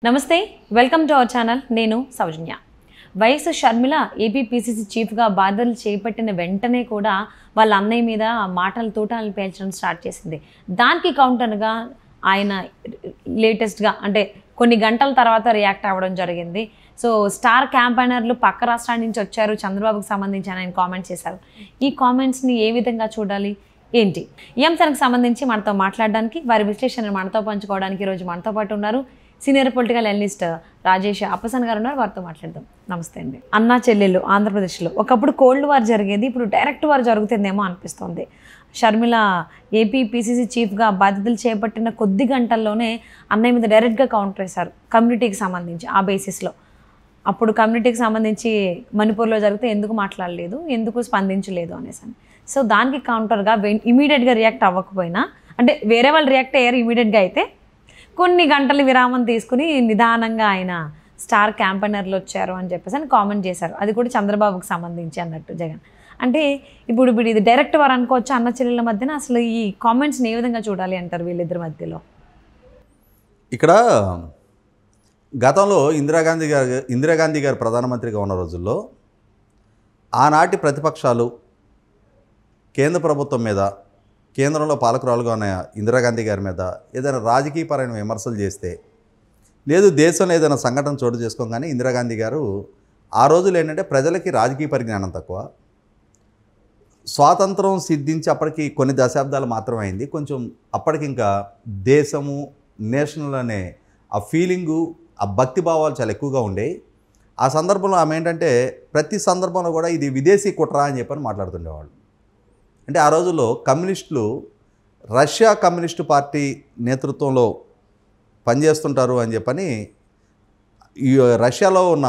నమస్తే welcome to our channel నేను సౌజన్య YS Sharmila APPCC చీఫ్గా బాధ్యతలు చేపట్టిన వెంటనే కూడా వాళ్ళ అన్నయ్య మీద మాటల తూటాలను పేల్చడం స్టార్ట్ చేసింది. దానికి కౌంటర్గా ఆయన లేటెస్ట్గా అంటే కొన్ని గంటల తర్వాత రియాక్ట్ అవ్వడం జరిగింది. సో స్టార్ క్యాంపైనర్లు పక్క రాష్ట్రాల నుంచి వచ్చారు చంద్రబాబుకు సంబంధించి ఆయన కామెంట్స్ చేశారు. ఈ కామెంట్స్ని ఏ విధంగా చూడాలి ఏంటి ఈ అంశానికి సంబంధించి మనతో మాట్లాడడానికి వారి విశ్లేషణను మనతో పంచుకోవడానికి ఈరోజు మనతో పాటు ఉన్నారు సీనియర్ పొలిటికల్ అనలిస్ట్ రాజేష్ అప్పసన్ గారు ఉన్నారు. వారితో మాట్లాడదాం. నమస్తే అండి. అన్నా చెల్లెళ్ళు ఆంధ్రప్రదేశ్లో ఒకప్పుడు కోల్డ్ వార్ జరిగేది, ఇప్పుడు డైరెక్ట్ వార్ జరుగుతుందేమో అనిపిస్తుంది. షర్మిల ఏపీపీసీసీ చీఫ్గా బాధ్యతలు చేపట్టిన కొద్ది గంటల్లోనే అన్నయ్య మీద డైరెక్ట్గా కౌంటర్ వేశారు కమ్యూనిటీకి సంబంధించి. ఆ బేసిస్లో అప్పుడు కమ్యూనిటీకి సంబంధించి మణిపూర్లో జరిగితే ఎందుకు మాట్లాడలేదు, ఎందుకు స్పందించలేదు అనేసి. సో దానికి కౌంటర్గా ఇమీడియట్గా రియాక్ట్ అవ్వకపోయినా, అంటే వేరే వాళ్ళు రియాక్ట్ అయ్యారు ఇమీడియట్గా, అయితే కొన్ని గంటల విరామం తీసుకుని నిదానంగా ఆయన స్టార్ క్యాంపైనర్లు వచ్చారు అని చెప్పేసి అని కామెంట్ చేశారు. అది కూడా చంద్రబాబుకు సంబంధించి అన్నట్టు జగన్. అంటే ఇప్పుడు ఇది డైరెక్ట్ వారు అనుకోవచ్చు అన్న చెల్లెళ్ళ మధ్యన. అసలు ఈ కామెంట్స్ని ఏ విధంగా చూడాలి అంటారు వీళ్ళిద్దరి మధ్యలో? ఇక్కడ గతంలో ఇందిరాగాంధీ గారు ప్రధానమంత్రిగా ఉన్న రోజుల్లో ఆనాటి ప్రతిపక్షాలు కేంద్ర ప్రభుత్వం మీద, కేంద్రంలో పాలకురాలుగా ఉన్న ఇందిరాగాంధీ గారి మీద ఏదైనా రాజకీయపరమైన విమర్శలు చేస్తే, లేదు దేశంలో ఏదైనా సంఘటన చోటు చేసుకోగానే ఇందిరాగాంధీ గారు ఆ రోజులు ఏంటంటే ప్రజలకి రాజకీయ పరిజ్ఞానం తక్కువ, స్వాతంత్రం సిద్ధించి అప్పటికి కొన్ని దశాబ్దాలు మాత్రమే అయింది, కొంచెం అప్పటికి ఇంకా దేశము నేషనల్ అనే ఆ ఫీలింగు, ఆ భక్తి భావాలు చాలా ఎక్కువగా ఉండేవి. ఆ సందర్భంలో ఆమె ఏంటంటే ప్రతి సందర్భంలో కూడా ఇది విదేశీ కుట్ర అని చెప్పని మాట్లాడుతుండేవాళ్ళు. అంటే ఆ రోజుల్లో కమ్యూనిస్టులు రష్యా కమ్యూనిస్టు పార్టీ నేతృత్వంలో పనిచేస్తుంటారు అని చెప్పని, ఈ రష్యాలో ఉన్న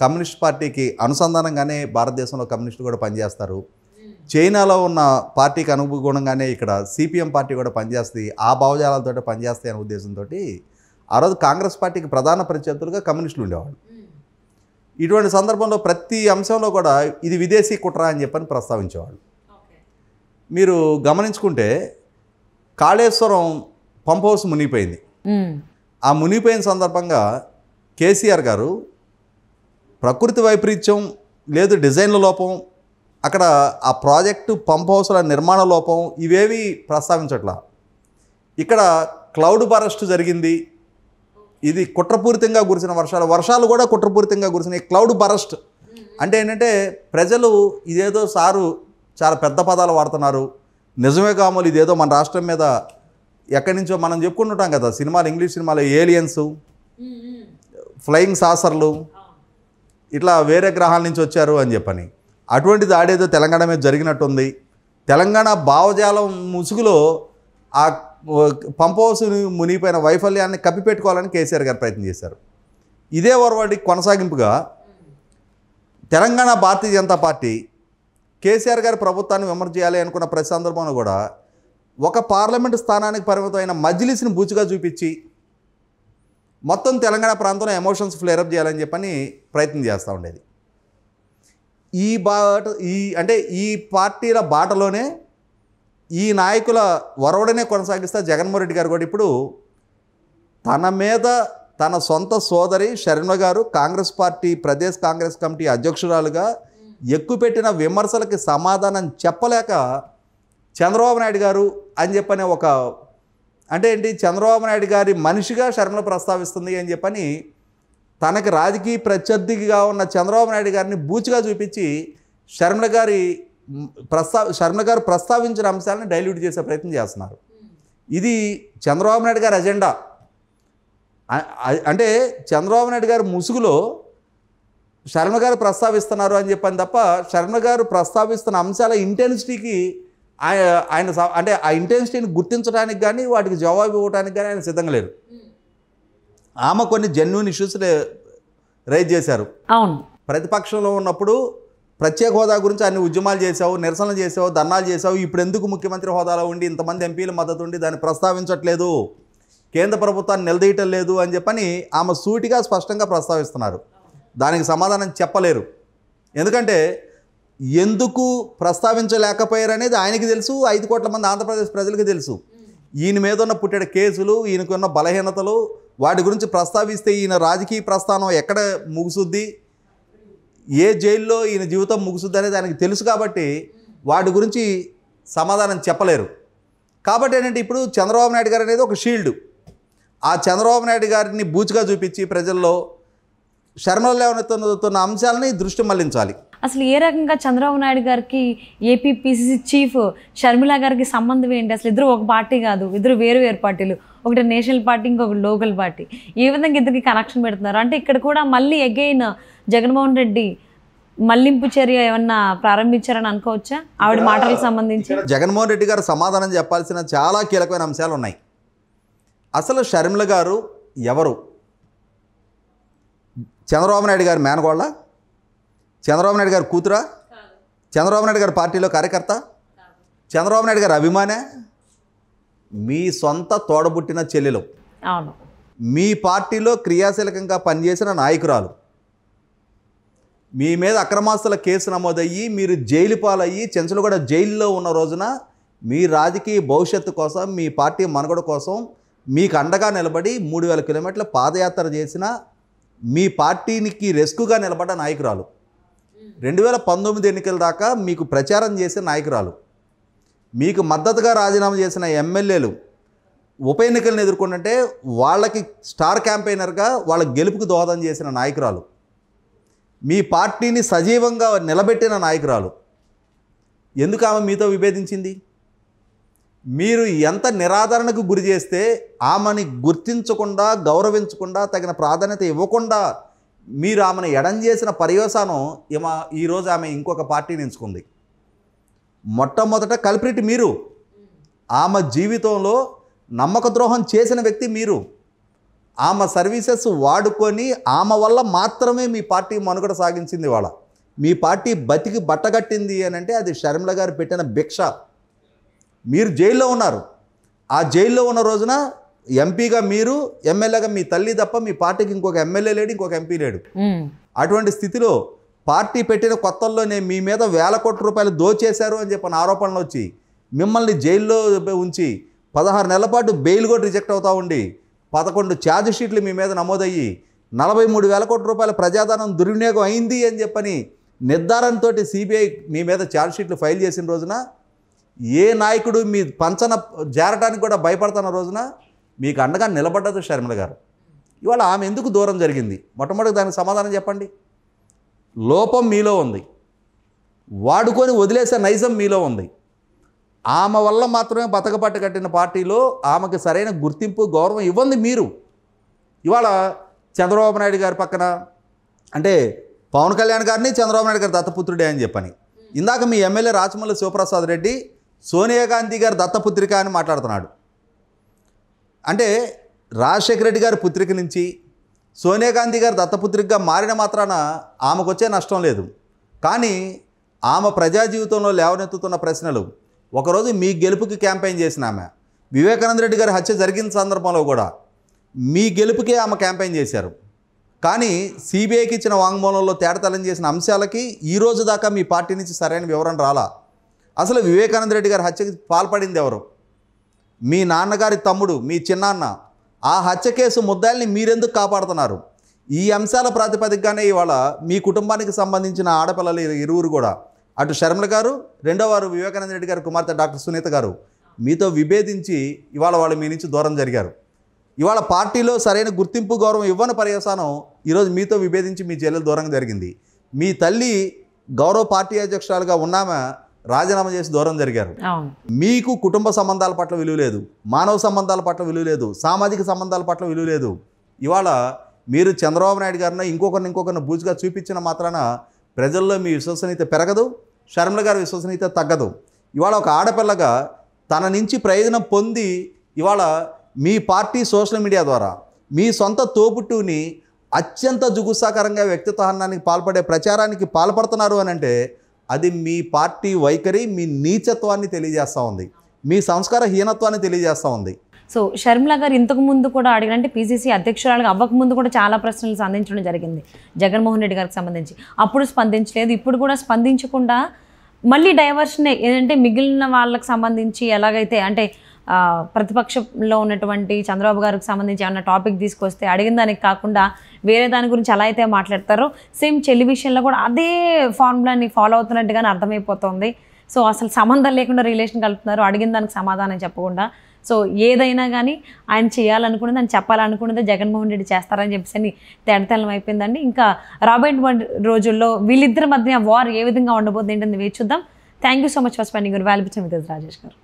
కమ్యూనిస్ట్ పార్టీకి అనుసంధానంగానే భారతదేశంలో కమ్యూనిస్టులు కూడా పనిచేస్తారు, చైనాలో ఉన్న పార్టీకి అనుగుణంగానే ఇక్కడ సిపిఎం పార్టీ కూడా పనిచేస్తుంది, ఆ భావజాలాలతో పనిచేస్తాయి అనే ఉద్దేశంతో ఆ రోజు కాంగ్రెస్ పార్టీకి ప్రధాన ప్రత్యర్థులుగా కమ్యూనిస్టులు ఉండేవాళ్ళు. ఇటువంటి సందర్భంలో ప్రతి అంశంలో కూడా ఇది విదేశీ కుట్ర అని చెప్పని ప్రస్తావించేవాళ్ళు. మీరు గమనించుకుంటే కాళేశ్వరం పంప్ హౌస్ మునిగిపోయింది. ఆ మునిగిపోయిన సందర్భంగా కేసీఆర్ గారు ప్రకృతి వైపరీత్యం లేదు, డిజైన్ల లోపం, అక్కడ ఆ ప్రాజెక్టు పంప్ హౌస్ల నిర్మాణ లోపం ఇవేవి ప్రస్తావించట్లా. ఇక్కడ క్లౌడ్ బరస్ట్ జరిగింది, ఇది కుట్రపూరితంగా కురిసిన వర్షాలు కూడా కుట్రపూరితంగా కురిసినాయి. క్లౌడ్ బరస్ట్ అంటే ఏంటంటే ప్రజలు ఇదేదో సారు చాలా పెద్ద పదాలు వాడుతున్నారు, నిజమే కామలు ఇదేదో మన రాష్ట్రం మీద ఎక్కడి నుంచో మనం చెప్పుకుంటుంటాం కదా సినిమాలు, ఇంగ్లీష్ సినిమాలు, ఏలియన్స్, ఫ్లయింగ్ సాసర్లు, ఇట్లా వేరే గ్రహాల నుంచి వచ్చారు అని చెప్పని. అటువంటిది ఆడేదో తెలంగాణ మీద జరిగినట్టుంది. తెలంగాణ భావజాలం ముసుగులో ఆ పంప్ హౌస్ మునిగిపోయిన వైఫల్యాన్ని కప్పిపెట్టుకోవాలని కేసీఆర్ గారు ప్రయత్నం చేశారు. ఇదే వరవాడి కొనసాగింపుగా తెలంగాణ భారతీయ జనతా పార్టీ కేసీఆర్ గారి ప్రభుత్వాన్ని విమర్శ చేయాలి అనుకున్న ప్రతి సందర్భంలో కూడా ఒక పార్లమెంటు స్థానానికి పరిమితమైన మజ్లిస్ని బూచిగా చూపించి మొత్తం తెలంగాణ ప్రాంతంలో ఎమోషన్స్ ఫ్లేరప్ చేయాలని చెప్పని ప్రయత్నం చేస్తూ ఉండేది. ఈ పార్టీల బాటలోనే ఈ నాయకుల వరవడనే కొనసాగిస్తే జగన్మోహన్ రెడ్డి గారు కూడా ఇప్పుడు తన మీద తన సొంత సోదరి షర్మిల గారు కాంగ్రెస్ పార్టీ ప్రదేశ్ కాంగ్రెస్ కమిటీ అధ్యక్షురాలుగా ఎక్కుపెట్టిన విమర్శలకి సమాధానం చెప్పలేక చంద్రబాబు నాయుడు గారు అని చెప్పని అంటే ఏంటి, చంద్రబాబు నాయుడు గారి మనిషిగా షర్మిల ప్రస్తావిస్తుంది అని చెప్పని తనకి రాజకీయ ప్రత్యర్థిగా ఉన్న చంద్రబాబు నాయుడు గారిని బూచిగా చూపించి షర్మిల గారు ప్రస్తావించిన అంశాలను డైల్యూట్ చేసే ప్రయత్నం చేస్తున్నారు. ఇది చంద్రబాబు నాయుడు గారి అజెండా. అంటే చంద్రబాబు నాయుడు గారి ముసుగులో షర్మిల గారు ప్రస్తావిస్తున్నారు అని చెప్పని తప్ప షర్మిల గారు ప్రస్తావిస్తున్న అంశాల ఇంటెన్సిటీకి ఆయన అంటే ఆ ఇంటెన్సిటీని గుర్తించడానికి కానీ వాటికి జవాబు ఇవ్వడానికి కానీ ఆయన సిద్ధంగా లేరు. ఆమె కొన్ని జెన్యూన్ ఇష్యూస్ రైజ్ చేశారు. అవును, ప్రతిపక్షంలో ఉన్నప్పుడు ప్రత్యేక హోదా గురించి అన్ని ఉద్యమాలు చేసావు, నిరసనలు చేసావు, ధర్నాలు చేసావు, ఇప్పుడు ఎందుకు ముఖ్యమంత్రి హోదాలో ఉండి ఇంతమంది ఎంపీల మద్దతు ఉండి దాన్ని ప్రస్తావించట్లేదు, కేంద్ర ప్రభుత్వాన్ని నిలదీయటం లేదు అని చెప్పని ఆమె సూటిగా స్పష్టంగా ప్రస్తావిస్తున్నారు. దానికి సమాధానం చెప్పలేరు. ఎందుకంటే ఎందుకు ప్రస్తావించలేకపోయారు అనేది ఆయనకి తెలుసు, 5 కోట్ల మంది ఆంధ్రప్రదేశ్ ప్రజలకి తెలుసు. ఈయన మీద ఉన్న పుట్టిన కేసులు, ఈయనకున్న బలహీనతలు, వాటి గురించి ప్రస్తావిస్తే ఈయన రాజకీయ ప్రస్థానం ఎక్కడ ముగుసుద్ది, ఏ జైల్లో ఈయన జీవితం ముగుసుద్ది అనేది ఆయనకి తెలుసు. కాబట్టి వాటి గురించి సమాధానం చెప్పలేరు. కాబట్టి ఏంటంటే ఇప్పుడు చంద్రబాబు నాయుడు గారు అనేది ఒక షీల్డ్. ఆ చంద్రబాబు నాయుడు గారిని బూచిగా చూపించి ప్రజల్లో శర్మల లేవనెత్తుతున్న అంశాలని దృష్టి మళ్లించాలి. అసలు ఏ రకంగా చంద్రబాబు నాయుడు గారికి ఏపీ పిసిసి చీఫ్ షర్మిల గారికి సంబంధం ఏంటి? అసలు ఇద్దరు ఒక పార్టీ కాదు, ఇద్దరు వేరు వేరు పార్టీలు. ఒకటి నేషనల్ పార్టీ, ఇంకొకటి లోకల్ పార్టీ. ఏ విధంగా ఇద్దరికి కనెక్షన్ పెడుతున్నారు అంటే ఇక్కడ కూడా మళ్ళీ అగైన్ జగన్మోహన్ రెడ్డి మళ్లింపు చర్య ఏమన్నా ప్రారంభించారని అనుకోవచ్చా ఆవిడ మాటలకు సంబంధించి? జగన్మోహన్ రెడ్డి గారు సమాధానం చెప్పాల్సిన చాలా కీలకమైన అంశాలు ఉన్నాయి. అసలు షర్మిల గారు ఎవరు? చంద్రబాబు నాయుడు గారి మేనగోళ్ళ? చంద్రబాబు నాయుడు గారి కూతురా? చంద్రబాబు నాయుడు గారి పార్టీలో కార్యకర్త? చంద్రబాబు నాయుడు గారి అభిమానే? మీ సొంత తోడబుట్టిన చెల్లెలు, అవును, మీ పార్టీలో క్రియాశీలకంగా పనిచేసిన నాయకురాలు. మీ మీద అక్రమాస్తుల కేసు నమోదయ్యి మీరు జైలు పాలయ్యి చెంచలగూడ జైల్లో ఉన్న రోజున మీ రాజకీయ భవిష్యత్తు కోసం, మీ పార్టీ మనుగడ కోసం మీకు అండగా నిలబడి 3000 కిలోమీటర్ల పాదయాత్ర చేసిన మీ పార్టీనికి రెస్క్యూగా నిలబడ్డ నాయకురాలు. 2019 ఎన్నికల దాకా మీకు ప్రచారం చేసే నాయకురాలు. మీకు మద్దతుగా రాజీనామా చేసిన ఎమ్మెల్యేలు ఉప ఎన్నికలను ఎదుర్కొంటే వాళ్ళకి స్టార్ క్యాంపెయినర్గా వాళ్ళ గెలుపుకు దోహదం చేసిన నాయకురాలు. మీ పార్టీని సజీవంగా నిలబెట్టిన నాయకురాలు. ఎందుకు ఆమె మీతో విభేదించింది? మీరు ఎంత నిరాదరణకు గురి చేస్తే ఆమెని గుర్తించకుండా, గౌరవించకుండా, తగిన ప్రాధాన్యత ఇవ్వకుండా మీరు ఆమెను ఎడం చేసిన పర్యవసానం ఈరోజు ఆమె ఇంకొక పార్టీని ఎంచుకుంది. మొట్టమొదట కల్ప్రిట్ మీరు. ఆమె జీవితంలో నమ్మక ద్రోహం చేసిన వ్యక్తి మీరు. ఆమె సర్వీసెస్ వాడుకొని ఆమె వల్ల మాత్రమే మీ పార్టీ మనుగడ సాగించింది. వాళ్ళ మీ పార్టీ బతికి బట్టగట్టింది అని అంటే అది షర్మిల గారు పెట్టిన భిక్ష. మీరు జైల్లో ఉన్నారు. ఆ జైల్లో ఉన్న రోజున ఎంపీగా మీరు, ఎమ్మెల్యేగా మీ తల్లి తప్ప మీ పార్టీకి ఇంకొక ఎమ్మెల్యే లేడు, ఇంకొక ఎంపీ లేడు. అటువంటి స్థితిలో పార్టీ పెట్టిన కొత్తల్లోనే మీ మీద 1000 కోట్ల రూపాయలు దోచేశారు అని చెప్పిన ఆరోపణలు వచ్చి మిమ్మల్ని జైల్లో ఉంచి 16 నెలల పాటు బెయిల్ కూడా రిజెక్ట్ అవుతూ ఉండి 11 ఛార్జ్ షీట్లు మీ మీద నమోదయ్యి 43,000 కోట్ల రూపాయల ప్రజాధనం దుర్వినియోగం అయింది అని చెప్పని నిర్ధారణతో సిబిఐ మీ మీద ఛార్జ్ షీట్లు ఫైల్ చేసిన రోజున ఏ నాయకుడు మీ పంచన చేరడానికి కూడా భయపడుతున్న రోజున మీకు అండగా నిలబడ్డది షర్మిల గారు. ఇవాళ ఆమె ఎందుకు దూరం జరిగింది? మొట్టమొదటి దానికి సమాధానం చెప్పండి. లోపం మీలో ఉంది, వాడుకొని వదిలేసే నైజం మీలో ఉంది. ఆమె వల్ల మాత్రమే బతకబట్ట కట్టిన పార్టీలో ఆమెకు సరైన గుర్తింపు, గౌరవం ఇవ్వండి మీరు. ఇవాళ చంద్రబాబు నాయుడు గారి పక్కన అంటే పవన్ కళ్యాణ్ గారిని చంద్రబాబు నాయుడు గారి దత్తపుత్రుడే అని చెప్పని ఇందాక మీ ఎమ్మెల్యే రాచమల్లి శివప్రసాద్ రెడ్డి సోనియా గాంధీ గారి దత్తపుత్రిక అని మాట్లాడుతున్నాడు. అంటే రాజశేఖర రెడ్డి గారి పుత్రిక నుంచి సోనియా గాంధీ గారి దత్తపుత్రికగా మారిన మాత్రాన ఆమెకు వచ్చే నష్టం లేదు. కానీ ఆమె ప్రజా జీవితంలో లేవనెత్తుతున్న ప్రశ్నలు, ఒకరోజు మీ గెలుపుకి క్యాంపెయిన్ చేసిన ఆమె, వివేకానంద రెడ్డి గారి హత్య జరిగిన సందర్భంలో కూడా మీ గెలుపుకే ఆమె క్యాంపెయిన్ చేశారు. కానీ సిబిఐకి ఇచ్చిన వాంగ్మూలంలో తేడతలం చేసిన అంశాలకి ఈరోజు దాకా మీ పార్టీ నుంచి సరైన వివరణ రాలా. అసలు వివేకానంద రెడ్డి గారి హత్యకి పాల్పడింది ఎవరు? మీ నాన్నగారి తమ్ముడు, మీ చిన్నాన్న. ఆ హత్య కేసు ముద్దాయిల్ని మీరెందుకు కాపాడుతున్నారు? ఈ అంశాల ప్రాతిపదికగానే ఇవాళ మీ కుటుంబానికి సంబంధించిన ఆడపిల్లలు ఇరువురు కూడా, అటు షర్మిల గారు, రెండో వారు వివేకానంద రెడ్డి గారి కుమార్తె డాక్టర్ సునీత గారు మీతో విభేదించి ఇవాళ వాళ్ళు మీ నుంచి దూరం జరిగారు. ఇవాళ పార్టీలో సరైన గుర్తింపు, గౌరవం ఇవ్వని పర్యవసానం ఈరోజు మీతో విభేదించి మీ చెల్లెలు దూరంగా జరిగింది. మీ తల్లి గౌరవ పార్టీ అధ్యక్షురాలుగా ఉన్నామె రాజీనామా చేసి దూరం జరిగారు. మీకు కుటుంబ సంబంధాల పట్ల విలువ లేదు, మానవ సంబంధాల పట్ల విలువ లేదు, సామాజిక సంబంధాల పట్ల విలువ లేదు. ఇవాళ మీరు చంద్రబాబు నాయుడు గారిని ఇంకొకరిని బూజుగా చూపించిన మాత్రాన ప్రజల్లో మీ విశ్వసనీయత పెరగదు, షర్మిల గారి విశ్వసనీయత తగ్గదు. ఇవాళ ఒక ఆడపిల్లగా తన నుంచి ప్రయోజనం పొంది ఇవాళ మీ పార్టీ సోషల్ మీడియా ద్వారా మీ సొంత తోబుట్టుని అత్యంత జుగుసాకరంగా వ్యక్తిత్వహనానికి పాల్పడే ప్రచారానికి పాల్పడుతున్నారు అని అంటే అది మీ పార్టీ వైఖరి, మీ నీచత్వాన్ని తెలియజేస్తూ ఉంది, మీ సంస్కార హీనత్వాన్ని తెలియజేస్తూ ఉంది. సో షర్మిల గారు ఇంతకు ముందు కూడా అడిగినంటే పీసీసీ అధ్యక్షురాలుగా అవ్వకముందు కూడా చాలా ప్రశ్నలు సంధించడం జరిగింది జగన్మోహన్ రెడ్డి గారికి సంబంధించి. అప్పుడు స్పందించలేదు, ఇప్పుడు కూడా స్పందించకుండా మళ్ళీ డైవర్షన్ ఏంటంటే మిగిలిన వాళ్ళకి సంబంధించి ఎలాగైతే అంటే ప్రతిపక్షంలో ఉన్నటువంటి చంద్రబాబు గారికి సంబంధించి ఏమన్నా టాపిక్ తీసుకొస్తే అడిగిన దానికి కాకుండా వేరే దాని గురించి ఎలా అయితే మాట్లాడతారో సేమ్ చెల్లి విషయంలో కూడా అదే ఫార్ములాని ఫాలో అవుతున్నట్టుగానే అర్థమైపోతుంది. సో అసలు సంబంధం లేకుండా రిలేషన్ కలుపుతున్నారు, అడిగిన దానికి సమాధానం చెప్పకుండా. సో ఏదైనా కానీ ఆయన చేయాలనుకున్నది, ఆయన చెప్పాలనుకున్నది జగన్మోహన్ రెడ్డి చేస్తారని చెప్పేసి తేడతెల్లం అయిపోయిందండి. ఇంకా రాబోయే రోజుల్లో వీళ్ళిద్దరి మధ్య వార్ ఏ విధంగా ఉండబోతుంది ఏంటని వేచి చూద్దాం. Thank you so much for spending your valuable time with us, Rajesh గారు.